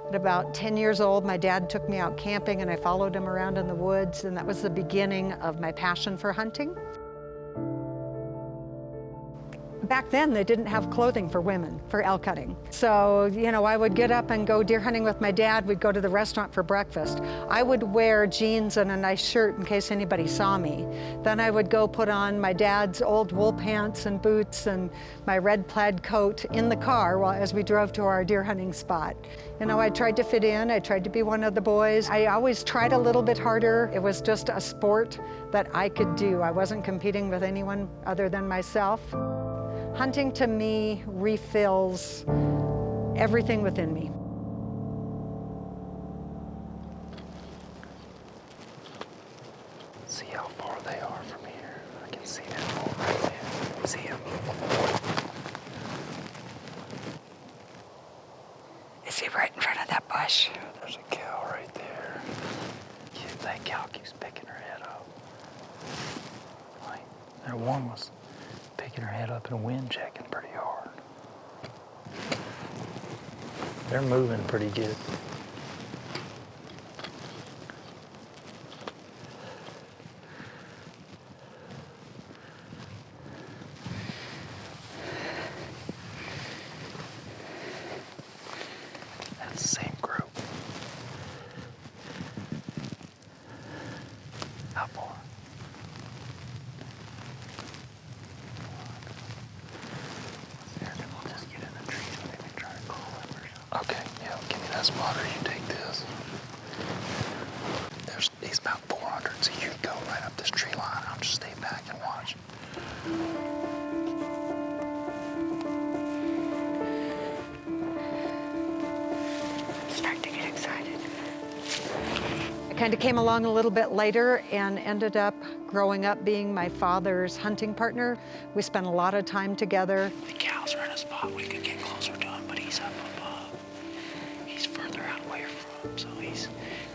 At about 10 years old, my dad took me out camping and I followed him around in the woods, and that was the beginning of my passion for hunting. Back then, they didn't have clothing for women for elk hunting. So, I would get up and go deer hunting with my dad. We'd go to the restaurant for breakfast. I would wear jeans and a nice shirt in case anybody saw me. Then I would go put on my dad's old wool pants and boots and my red plaid coat in the car as we drove to our deer hunting spot. I tried to fit in. I tried to be one of the boys. I always tried a little bit harder. It was just a sport that I could do. I wasn't competing with anyone other than myself. Hunting to me refills everything within me. See how far they are from here. I can see that bull right there. See him? Is he right in front of that bush? Yeah, there's a cow right there. Yeah, that cow keeps picking her head up. Like, that one was picking her head up and wind checking pretty hard. They're moving pretty good. That's the same group. How far? Okay, yeah, give me that spotter, you take this. He's about 400, so you go right up this tree line. I'll just stay back and watch. I'm starting to get excited. I kind of came along a little bit later and ended up growing up being my father's hunting partner. We spent a lot of time together. The cows are in a spot we could get closer to him, but he's up above. He's further out away from him, so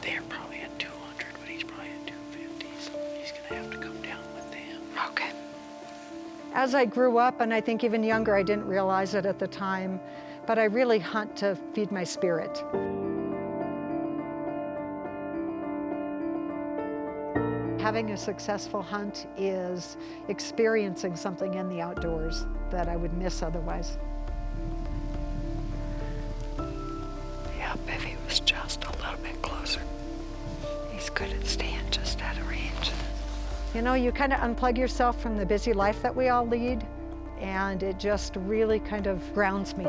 they're probably at 200, but he's probably at 250, so he's gonna have to come down with them. Okay. As I grew up, and I think even younger, I didn't realize it at the time, but I really hunt to feed my spirit. Having a successful hunt is experiencing something in the outdoors that I would miss otherwise. Yep, if he was just a little bit closer. He's good at staying just out of range. You kind of unplug yourself from the busy life that we all lead, and it just really kind of grounds me.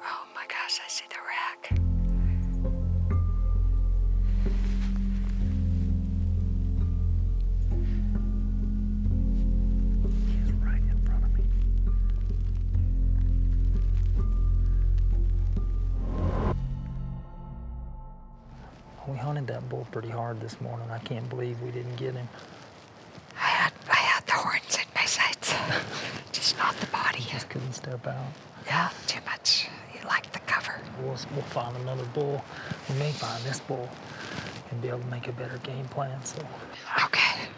Oh my gosh, I see the rack. He's right in front of me. We hunted that bull pretty hard this morning. I can't believe we didn't get him. I had the horns in my sights, just not the body. Just couldn't step out. Yeah, too much. You like the cover. We'll find another bull. We may find this bull and be able to make a better game plan. So. Okay.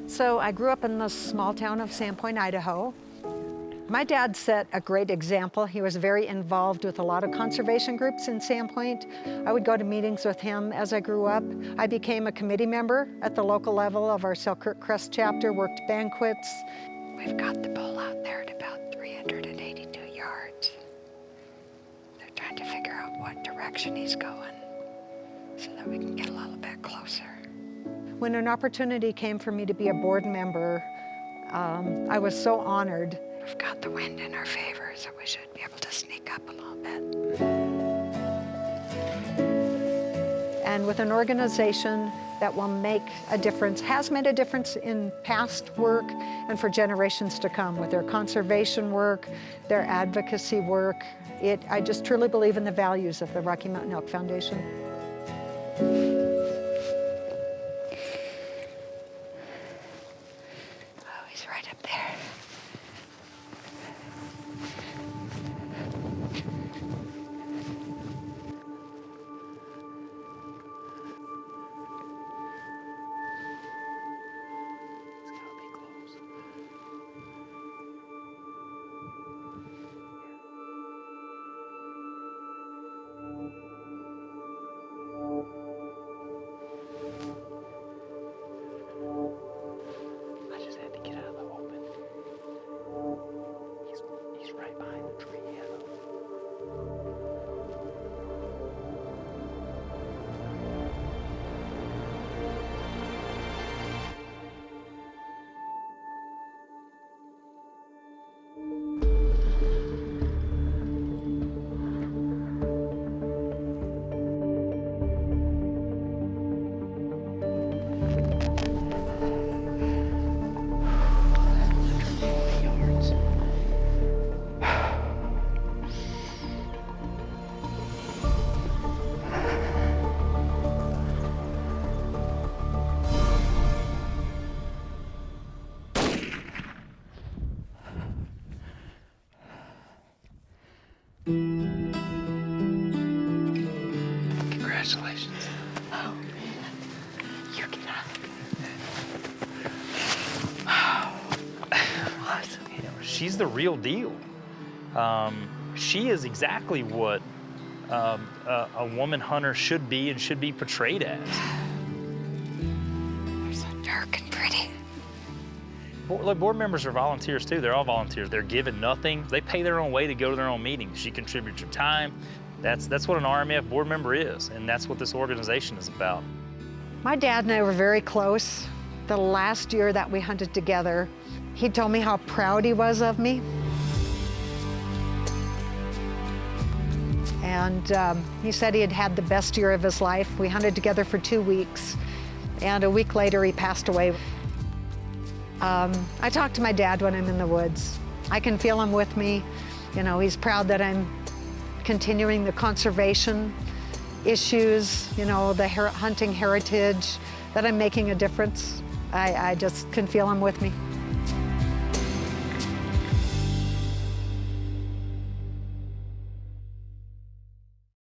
So I grew up in the small town of Sandpoint, Idaho. My dad set a great example. He was very involved with a lot of conservation groups in Sandpoint. I would go to meetings with him as I grew up. I became a committee member at the local level of our Selkirk Crest chapter, worked banquets. We've got the bull out there at about 382 yards. They're trying to figure out what direction he's going so that we can get a little bit closer. When an opportunity came for me to be a board member, I was so honored. We've got the wind in our favor, so we should be able to sneak up a little bit. And with an organization that will make a difference, has made a difference in past work and for generations to come with their conservation work, their advocacy work. I just truly believe in the values of the Rocky Mountain Elk Foundation. Oh, he's right up there. I just had to get out of the open. He's right behind the tree. Congratulations. Oh, man. You get up. You know, she's the real deal. She is exactly what a woman hunter should be and should be portrayed as. They're so dark and pretty. Board members are volunteers too. They're all volunteers. They're given nothing. They pay their own way to go to their own meetings. She contributes her time. That's what an RMEF board member is, and that's what this organization is about. My dad and I were very close. The last year that we hunted together, he told me how proud he was of me. And he said he had had the best year of his life. We hunted together for 2 weeks, and a week later he passed away. I talk to my dad when I'm in the woods. I can feel him with me. You know, he's proud that I'm continuing the conservation issues, you know, the hunting heritage, that I'm making a difference. I just can feel him with me.